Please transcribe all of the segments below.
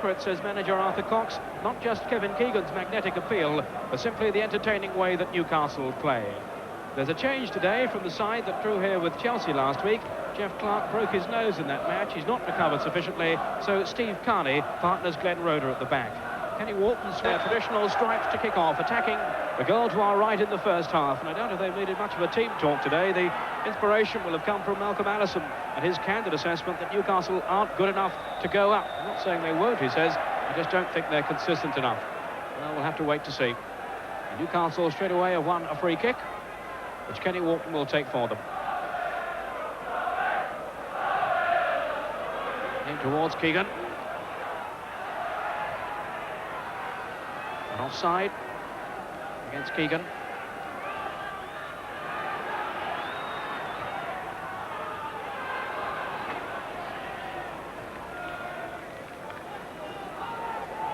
It says manager Arthur Cox, not just Kevin Keegan's magnetic appeal, but simply the entertaining way that Newcastle play. There's a change today from the side that drew here with Chelsea last week. Jeff Clark broke his nose in that match. He's not recovered sufficiently, so Steve Carney partners Glenn Roeder at the back. Kenny Walton's their traditional stripes to kick off, attacking the goal to our right in the first half. And I don't know if they've needed much of a team talk today. The inspiration will have come from Malcolm Allison and his candid assessment that Newcastle aren't good enough to go up. I'm not saying they won't, he says. I just don't think they're consistent enough. Well, we'll have to wait to see. And Newcastle straight away have won a free kick, which Kenny Walton will take for them. In towards Keegan. And offside against Keegan.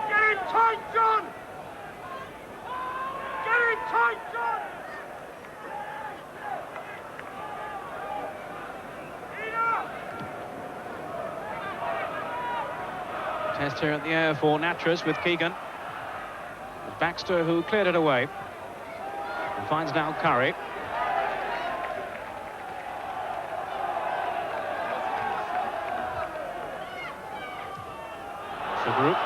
Get it tight, John! Get it tight, John! Test here at the air for Natras with Keegan. Baxter, who cleared it away, and finds now Curry. Subaru.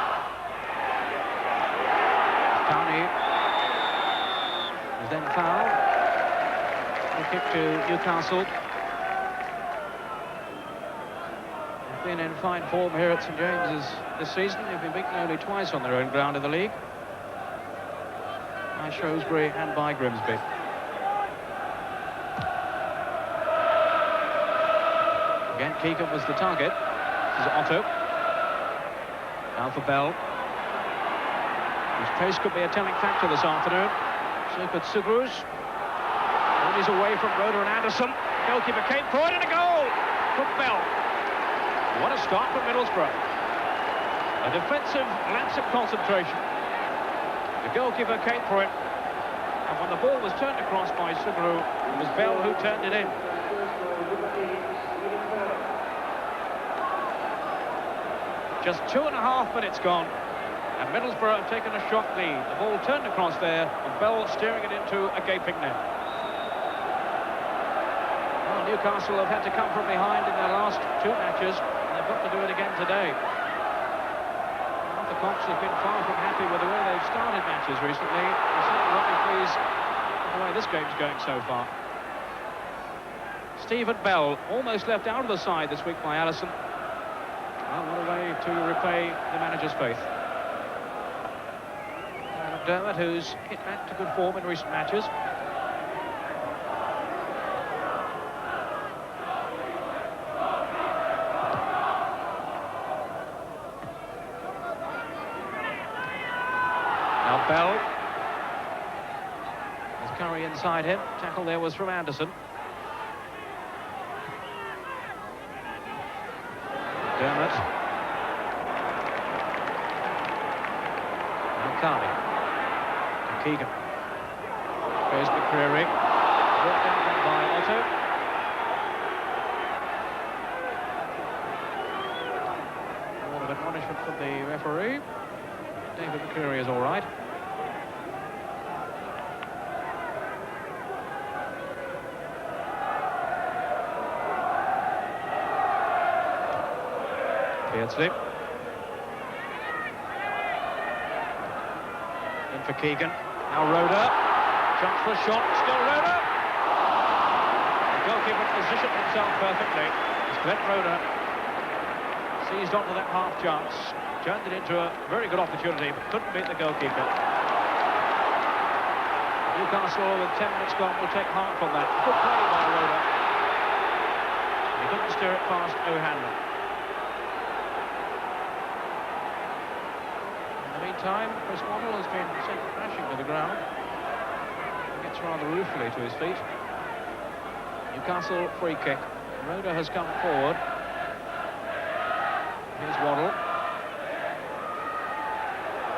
Carney is then fouled. Free kick to Newcastle. They've been in fine form here at St James's this season. They've been beaten only twice on their own ground in the league. By Shrewsbury and by Grimsby. Again, Keegan was the target. This is Otto. Now for Bell, whose pace could be a telling factor this afternoon. So could Sugrus. And he's away from Roeder and Anderson. Goalkeeper came for it, and a goal from Bell. What a start for Middlesbrough. A defensive lapse of concentration. The goalkeeper came for it, and when the ball was turned across by Subaru, it was Bell who turned it in. Just 2.5 minutes gone, and Middlesbrough have taken a shot lead. The ball turned across there, and Bell steering it into a gaping net. Well, Newcastle have had to come from behind in their last 2 matches, and they've got to do it again today. Cox has been far from happy with the way they've started matches recently. He's certainly not been pleased with the way this game's going so far. Stephen Bell, almost left out of the side this week by Allison. Well, what a way to repay the manager's faith. McDermott, who's hit back to good form in recent matches. Bell. There's Curry inside him. Tackle there was from Anderson. Dermot. Now Carney. To Keegan. Goes McCreary. Brought down by Otto. A lot of admonishment from the referee. David McCreary is all right. Beardsley. In for Keegan. Now Roeder. Chance for a shot. Still Roeder. The goalkeeper positioned himself perfectly. It's Glenn Roeder. Seized onto that half chance. Turned it into a very good opportunity, but couldn't beat the goalkeeper. Newcastle, with 10 minutes gone, will take heart from that. Good play by Roeder. He couldn't steer it past O'Hanlon. In the meantime, Chris Waddle has been sent crashing to the ground. He gets rather ruefully to his feet. Newcastle free kick. Roeder has come forward. Here's Waddle.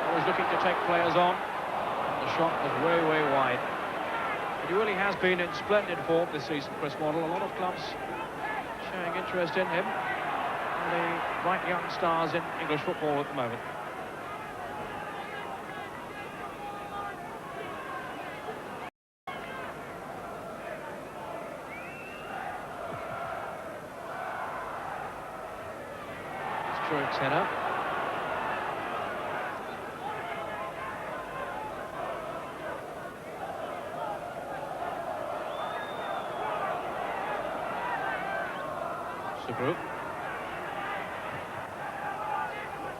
Always looking to take players on. The shot was way, way wide. But he really has been in splendid form this season, Chris Waddle. A lot of clubs showing interest in him. of the bright young stars in English football at the moment. It's header.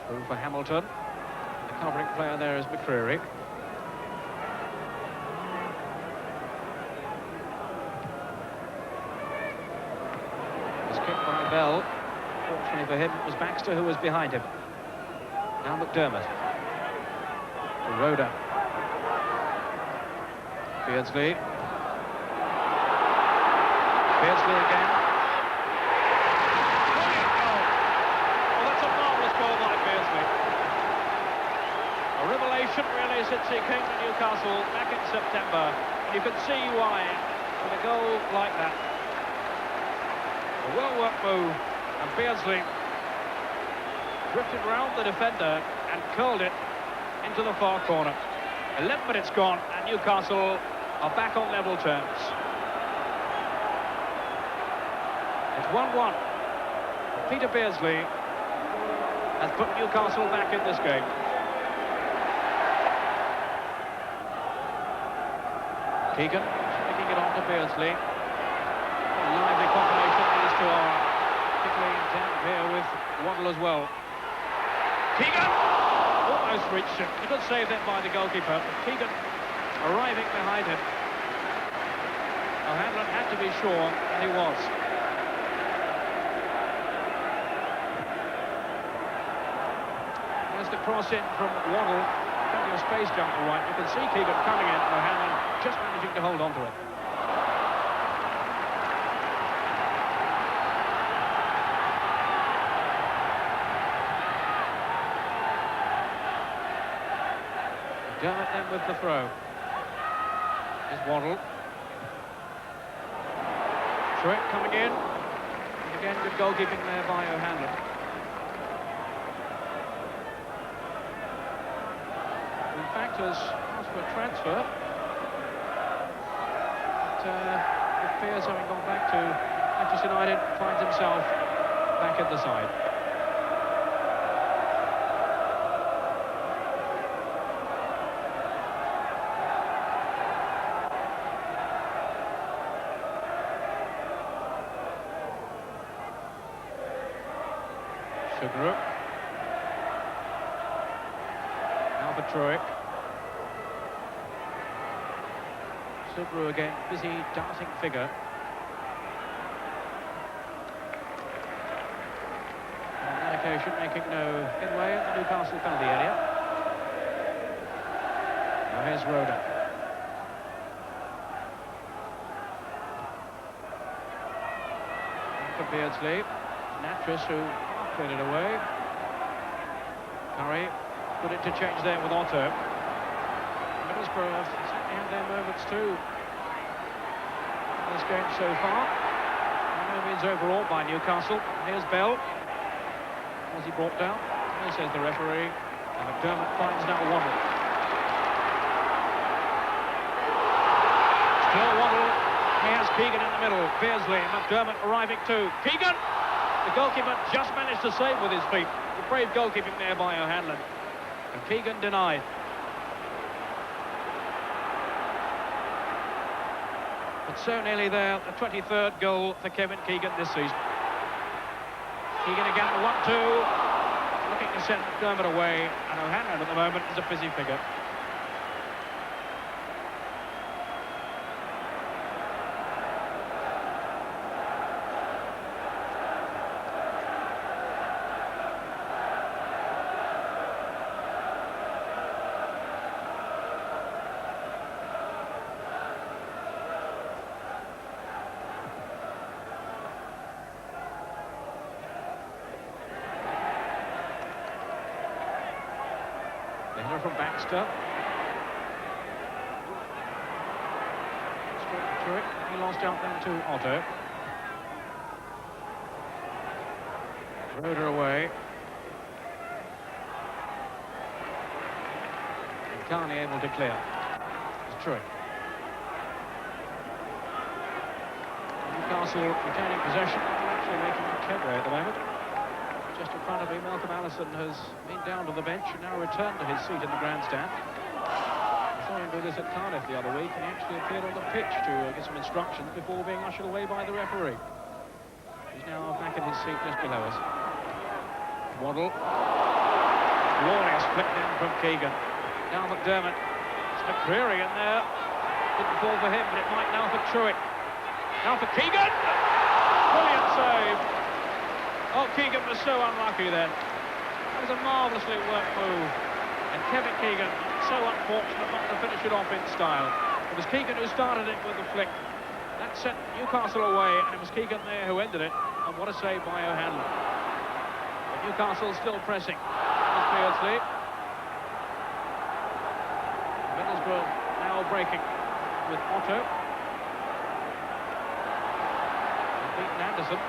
Through for Hamilton. The covering player there is McCreary. It was kicked by Bell. Fortunately for him, it was Baxter who was behind him. Now McDermott. Rhoda. Beardsley. Beardsley again. Really, since he came to Newcastle back in September, and you can see why with a goal like that. A well-worked move, and Beardsley drifted round the defender and curled it into the far corner. 11 minutes gone, and Newcastle are back on level terms. It's 1-1. Peter Beardsley has put Newcastle back in this game. Keegan sticking it on to Beardsley. A lively combination these two are, particularly in town here with Waddle as well. Keegan almost reached him. A good save there by the goalkeeper. Keegan arriving behind him. O'Hanlon had to be sure, and he was. There's the cross in from Waddle. Plenty of space down the right. You can see Keegan coming in, and O'Hanlon just managing to hold on to it. Dermot then with the throw. Here's Waddle. Truitt coming in. And again, good goalkeeping there by O'Hanlon. In fact, has asked for a transfer. With Pearce having gone back to Manchester United, finds himself back at the side. Sugar. Now for Troic. Subaru again, busy darting figure. On that occasion, making no headway in the Newcastle penalty area. Now here's Rhoda. And for Beardsley. Natras who cleared it away. Curry, good interchange there with Otto. Middlesbrough have certainly had their moments too in this game so far. By no means overawed by Newcastle. Here's Bell. Was he brought down? Here says the referee. And McDermott finds now Waddle. Still Waddle. He has Keegan in the middle. Beardsley, McDermott arriving too. Keegan! The goalkeeper just managed to save with his feet. The brave goalkeeping there by O'Hanlon. And Keegan denied. But so nearly there, the 23rd goal for Kevin Keegan this season. Keegan again, 1-2. Looking to send McDermott away. And O'Hanlon at the moment is a busy figure. Header from Baxter. Straight to it. He lost out then to Otto. Roder away. Carney able to clear. It's true. Newcastle retaining possession, actually making much headway at the moment. Just in front of me, Malcolm Allison has been down to the bench and now returned to his seat in the grandstand. I saw him do this at Cardiff the other week, and he actually appeared on the pitch to give some instructions before being ushered away by the referee. He's now back in his seat just below us. Waddle. Glorious flick down from Keegan. Now McDermott. It's McCreary in there. Didn't fall for him, but it might now for Truitt. Now for Keegan! Brilliant save! Oh, Keegan was so unlucky then. That was a marvellously worked move. And Kevin Keegan, so unfortunate not to finish it off in style. It was Keegan who started it with the flick. That sent Newcastle away, and it was Keegan there who ended it. And what a save by O'Hanlon. But Newcastle still pressing. There's Beardsley. Middlesbrough now breaking with Otto. He's beaten Anderson.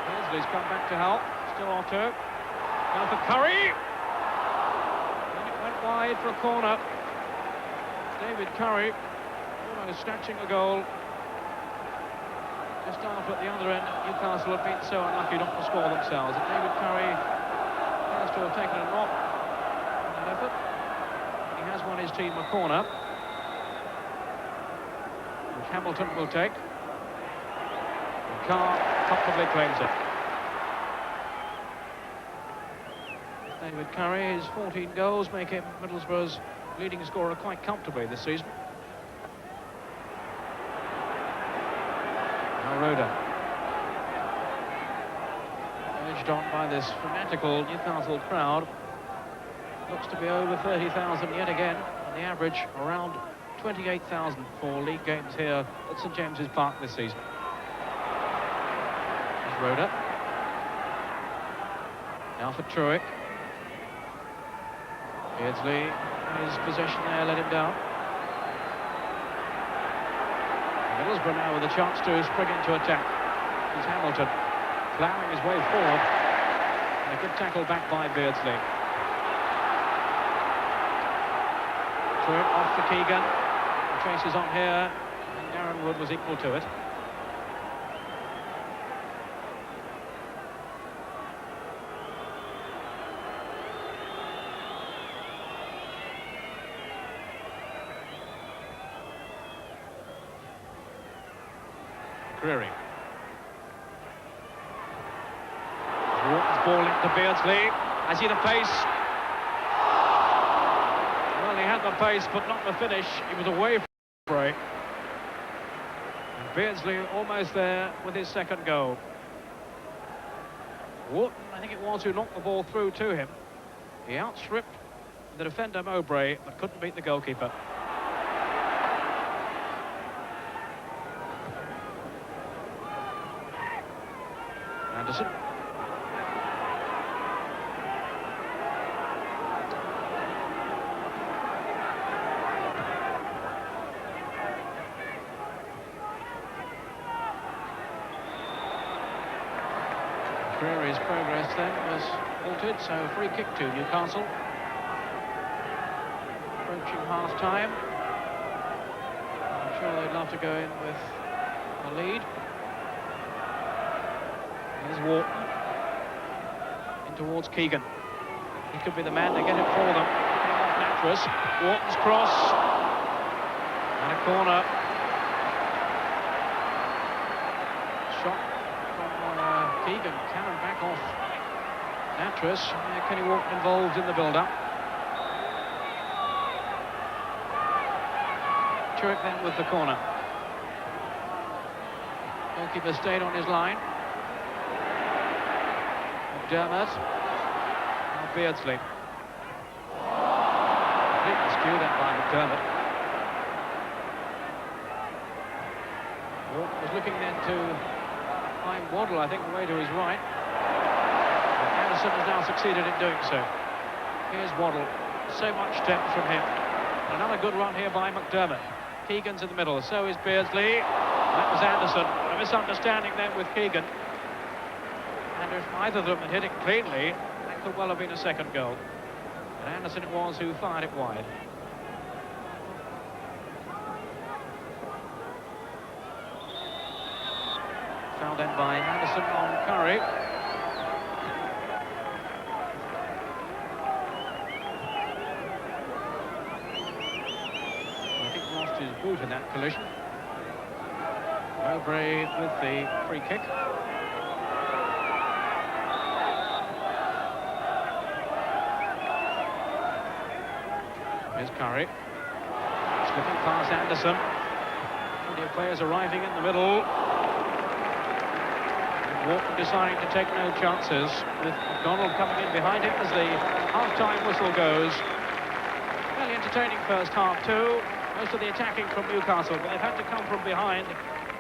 Beardsley's come back to help. Still Otto. Now for Curry. And it went wide for a corner. David Curry almost snatching a goal. Just after at the other end, Newcastle have been so unlucky not to score themselves. And David Curry has to have taken a knock in that effort. He has won his team a corner, which Hamilton will take. And Carr comfortably claims it. David Curry, his 14 goals make him Middlesbrough's leading scorer quite comfortably this season. Now Roder. Urged on by this fanatical Newcastle crowd. Looks to be over 30,000 yet again, and the average around 28,000 for league games here at St James's Park this season. There's Roder. Now for Truitt. Beardsley, his possession there let him down. Middlesbrough now with a chance to spring into attack. Here's Hamilton ploughing his way forward. And a good tackle back by Beardsley. Truitt off for Keegan. The chase is on here, and Darren Wood was equal to it. McCreary. Wharton's ball into Beardsley. Has he the pace? Well, he had the pace, but not the finish. He was away from the break. And Beardsley almost there with his second goal. Wharton, I think it was, who knocked the ball through to him. He outstripped the defender Mowbray, but couldn't beat the goalkeeper. Anderson. Creary's progress then was halted, so free kick to Newcastle. Approaching half-time. I'm sure they'd love to go in with a lead. Here's Wharton. In towards Keegan. He could be the man to get it for them. Natras. Wharton's cross. And a corner. Shot from Keegan. Cannon back off Natras. Kenny Wharton involved in the build-up. Truitt then with the corner. Goalkeeper stayed on his line. McDermott. Now Beardsley. Completely skewed that by McDermott. Wharton was looking then to find Waddle, I think, away to his right. And Anderson has now succeeded in doing so. Here's Waddle. So much depth from him. Another good run here by McDermott. Keegan's in the middle, so is Beardsley. That was Anderson. A misunderstanding then with Keegan. And if either of them had hit it cleanly, that could well have been a second goal. And Anderson it was who fired it wide. Fouled in by Anderson on Curry. I think lost his boot in that collision. Mowbray with the free kick. Here's Curry. Slipping past Anderson. Plenty of players arriving in the middle. Walton deciding to take no chances, with McDonald coming in behind him as the half-time whistle goes. Fairly entertaining first half too. Most of the attacking from Newcastle, but they've had to come from behind.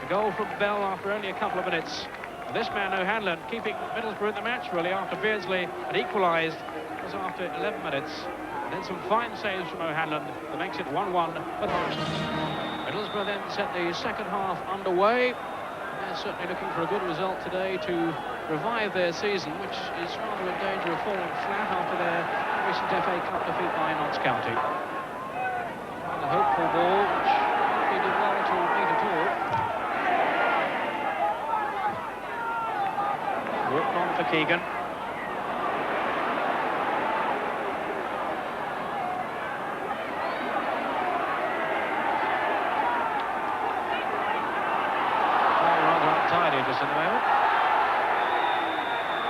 The goal from Bell after only a couple of minutes. And this man O'Hanlon keeping Middlesbrough in the match really after Beardsley had equalised. It was after 11 minutes. And then some fine saves from O'Hanlon that makes it 1-1. But Middlesbrough then set the second half underway. They're certainly looking for a good result today to revive their season, which is rather in danger of falling flat after their recent FA Cup defeat by Notts County. And a hopeful ball, which they did well to meet at all. Walked on for Keegan. Just at the moment.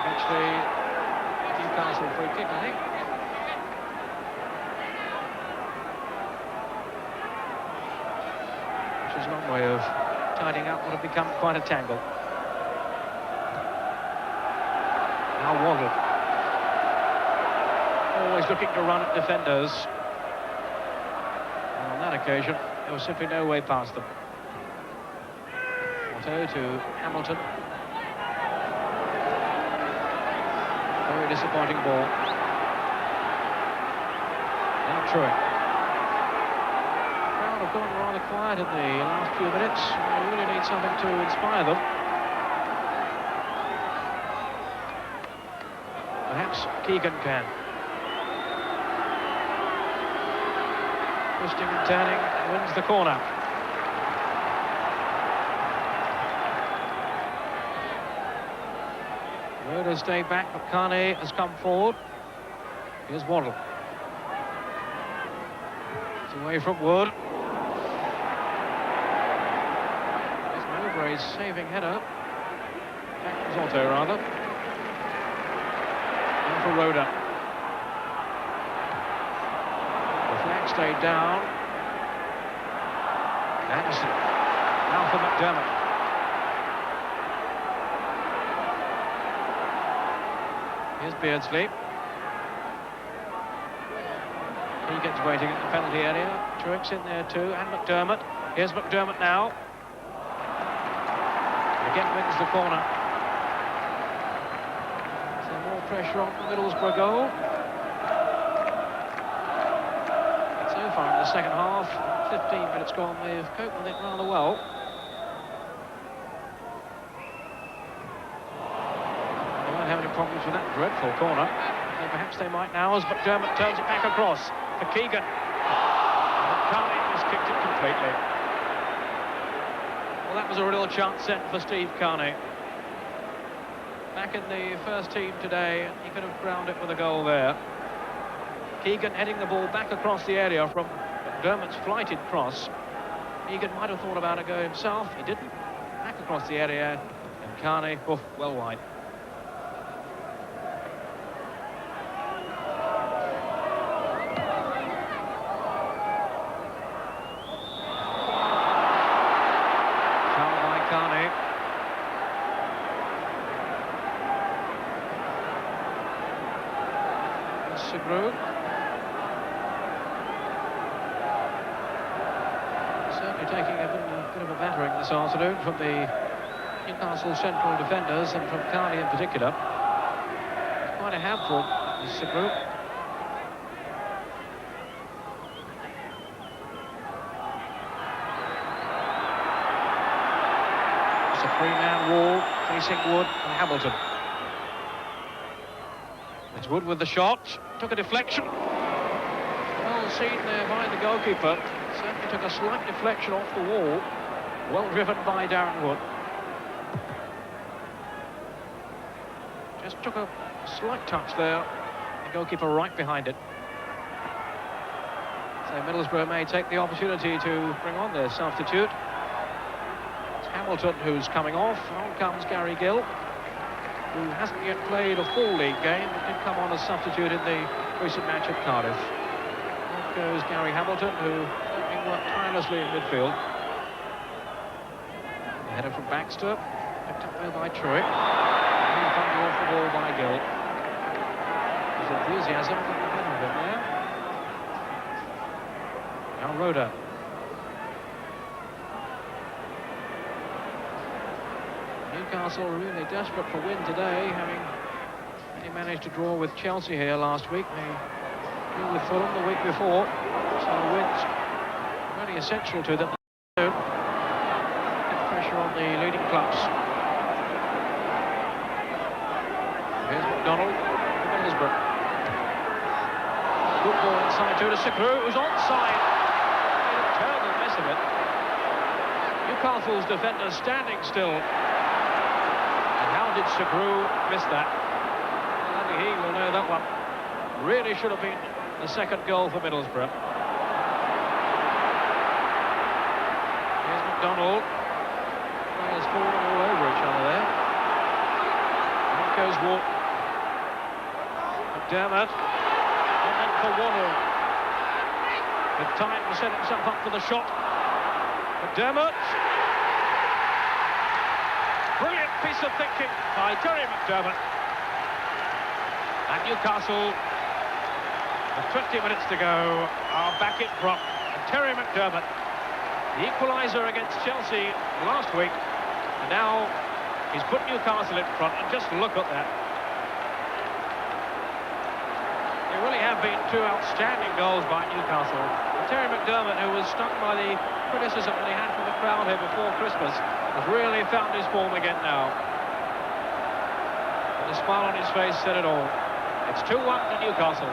Eventually, Newcastle free kick, I think. Which is a long way of tidying up what had become quite a tangle. Now Waddle. Always looking to run at defenders. And on that occasion, there was simply no way past them. To Hamilton. Very disappointing ball. Now Truitt. The crowd have gone rather quiet in the last few minutes. They really need something to inspire them. Perhaps Keegan can. Twisting and turning, wins the corner. Wood has stayed back, but Carney has come forward. Here's Waddle. It's away from Wood. Here's Mowbray's saving header. Otto, rather. And for Roda. The flag stayed down. Anderson. Now for McDermott. Here's Beardsley. Keegan's waiting at the penalty area. Truitt's in there too, and McDermott. Here's McDermott now. Again wins the corner. So more pressure on the Middlesbrough goal. So far in the second half, 15 minutes gone, they've coped with it rather well. Problems with that dreadful corner. So perhaps they might now, as McDermott turns it back across for Keegan. Carney has kicked it completely. Well, that was a real chance sent for Steve Carney. Back in the first team today, he could have crowned it with a goal there. Keegan heading the ball back across the area from McDermott's flighted cross. Keegan might have thought about a go himself. He didn't. Back across the area, and Carney, well wide. Certainly taking a bit of a battering this afternoon from the Newcastle central defenders and from Carney in particular. It's quite a handful, this group. It's a three-man wall facing Wood and Hamilton. Wood with the shot. Took a deflection. Well seen there by the goalkeeper. Certainly took a slight deflection off the wall. Well driven by Darren Wood. Just took a slight touch there. The goalkeeper right behind it. So Middlesbrough may take the opportunity to bring on their substitute. It's Hamilton who's coming off. On comes Gary Gill, who hasn't yet played a full league game, but did come on as substitute in the recent match at Cardiff. Off goes Gary Hamilton, who certainly worked tirelessly in midfield. The header from Baxter, picked up there by Truitt. And fumbled off the ball by Gill. His enthusiasm got the better of him there. Now Roda. Newcastle really desperate for win today, having only managed to draw with Chelsea here last week. They drew with Fulham the week before, so wins really essential to them. Get pressure on the leading clubs. Here's McDonald for Middlesbrough. Good ball inside to Sakru, who's onside. Made a terrible mess of it. Newcastle's defenders standing still. How did Sakru miss that? Well, only he will know that one. Really should have been the second goal for Middlesbrough. Here's McDonald. Players falling all over each other there. Out goes Walk. McDermott. And then for Waddle. With time to set himself up for the shot. McDermott. Brilliant piece of thinking by Terry McDermott. And Newcastle, with 20 minutes to go, are back in front. And Terry McDermott, the equaliser against Chelsea last week, and now he's put Newcastle in front, and just look at that. There really have been two outstanding goals by Newcastle. And Terry McDermott, who was stung by the criticism that he had from the crowd here before Christmas, has really found his form again now. And the smile on his face said it all. It's 2-1 to Newcastle.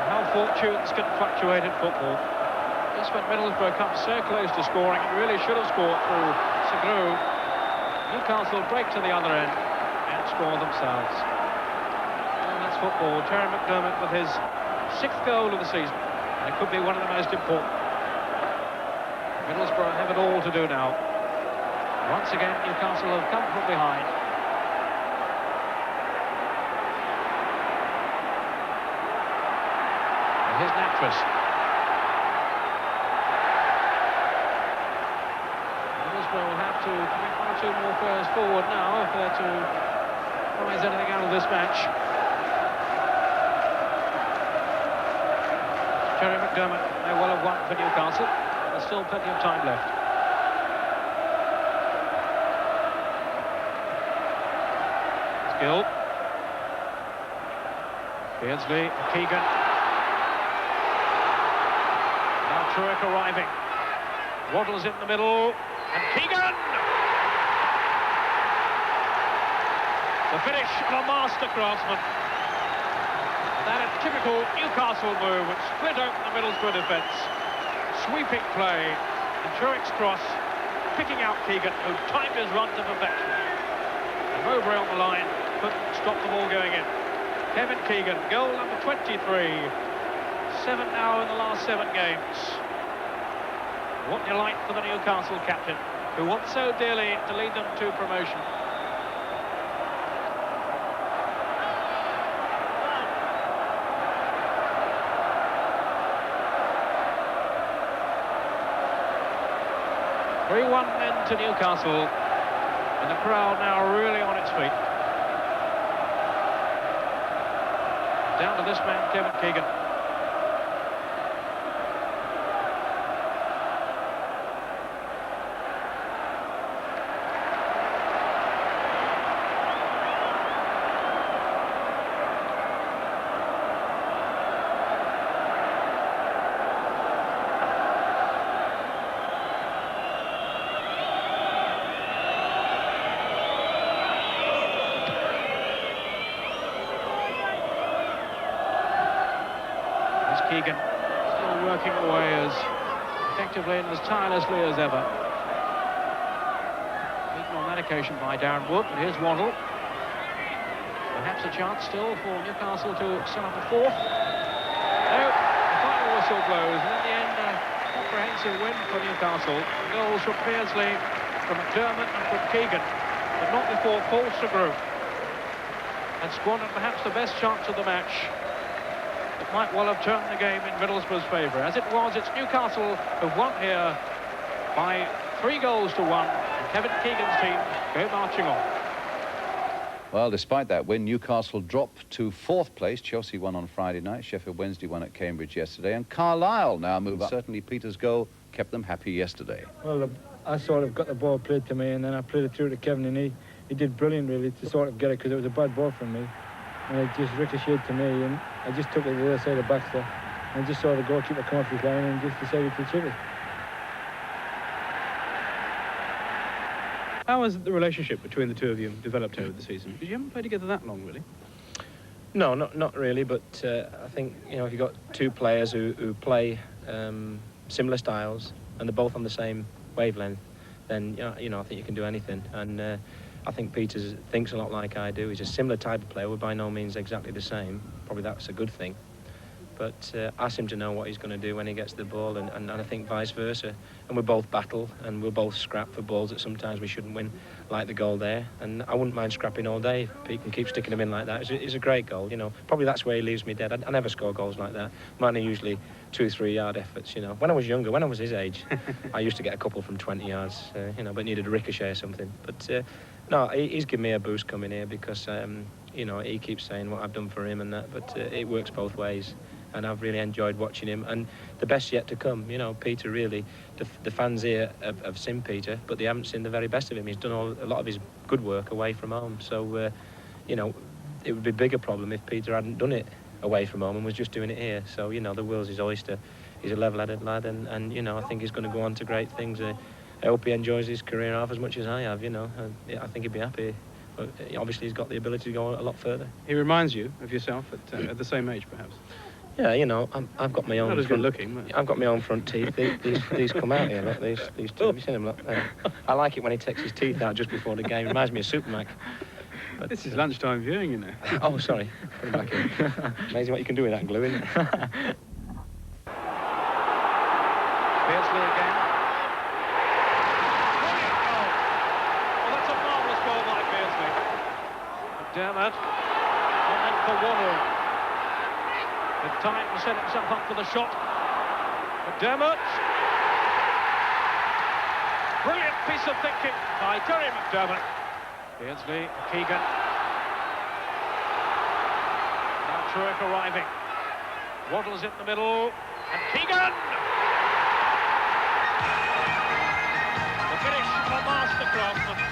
How fortunes can fluctuate in football. Just when Middlesbrough come so close to scoring, and really should have scored through Sagru, Newcastle break to the other end and score themselves. Football. Terry McDermott with his 6th goal of the season, and it could be one of the most important. Middlesbrough have it all to do now. Once again, Newcastle have come from behind. And here's Natras. Middlesbrough will have to commit 1 or 2 more players forward now if they're to prize anything out of this match. Terry McDermott may well have won for Newcastle. There's still plenty of time left. It's Gill. Beardsley, Keegan. Now Truitt arriving. Waddle's in the middle, and Keegan! The finish of a master craftsman. That a typical Newcastle move which split open the Middlesbrough defence. Sweeping play, and Truitt's cross, picking out Keegan, who timed his run to perfection. And Mowbray on the line couldn't stop the ball going in. Kevin Keegan, goal number 23. 7 now in the last 7 games. What you like for the Newcastle captain, who wants so dearly to lead them to promotion. 3-1 then to Newcastle, and the crowd now really on its feet. Down to this man, Kevin Keegan. Keegan, still working away as effectively and as tirelessly as ever. Beaten on that occasion by Darren Wood, and here's Waddle. Perhaps a chance still for Newcastle to set up a fourth. No, the final whistle blows, and in the end, a comprehensive win for Newcastle. Goals from Beardsley, from McDermott and from Keegan, but not before Paul Sugru had squandered perhaps the best chance of the match. It might well have turned the game in Middlesbrough's favour. As it was, it's Newcastle who've won here by 3 goals to 1, and Kevin Keegan's team go marching on. Well, despite that win, Newcastle dropped to 4th place. Chelsea won on Friday night. Sheffield Wednesday won at Cambridge yesterday. And Carlisle now move up. Certainly Peter's goal kept them happy yesterday. Well, I sort of got the ball played to me, and then I played it through to Kevin, and he did brilliant, really, to sort of get it, because it was a bad ball from me. And it just ricocheted to me, and I just took it to the other side of Baxter. And just saw the goalkeeper come off his line and just decided to chip it. How has the relationship between the two of you developed over the season? Because you haven't played together that long, really. No, not really, but I think, you know, if you've got two players who play similar styles and they're both on the same wavelength, then, you know, I think you can do anything. And I think Peter thinks a lot like I do. He's a similar type of player. We're by no means exactly the same. Probably that's a good thing. But ask him to know what he's going to do when he gets the ball, and I think vice versa. And we both battle, and we'll both scrap for balls that sometimes we shouldn't win, like the goal there. And I wouldn't mind scrapping all day. Pete can keep sticking them in like that. It's a great goal, you know. Probably that's where he leaves me dead. I never score goals like that. Mine are usually 2-3 yard efforts, you know. When I was younger, when I was his age, I used to get a couple from 20 yards, you know, but needed a ricochet or something. But no, he's given me a boost coming here because, you know, he keeps saying what I've done for him and that, but it works both ways. And I've really enjoyed watching him, and the best yet to come. You know, Peter really, the fans here have seen Peter, but they haven't seen the very best of him. He's done a lot of his good work away from home, so you know, it would be a bigger problem if Peter hadn't done it away from home and was just doing it here. So, you know, the world's his oyster. He's a level-headed lad, and you know, I think he's going to go on to great things. I hope he enjoys his career half as much as I have. You know, I think he'd be happy. But obviously, he's got the ability to go a lot further. He reminds you of yourself at the same age, perhaps. Yeah, you know, I've got my own. Not as good looking, but... I've got my own front teeth. These come out here. Look, these two. Have you seen them? Look. I like it when he takes his teeth out just before the game. Reminds me of Supermac. But, this is lunchtime viewing, you know. Oh, sorry. Put it back in. Amazing what you can do with that glue, isn't it? Beardsley again. Brilliant goal. Well, that's a marvellous goal by Beardsley. McDermott. And then for Waddle. With time to set himself up for the shot. McDermott. Brilliant piece of thinking by Terry McDermott. Beardsley, Keegan. Now Trueck arriving. Waddle's in the middle. And Keegan! The finish, a masterclass.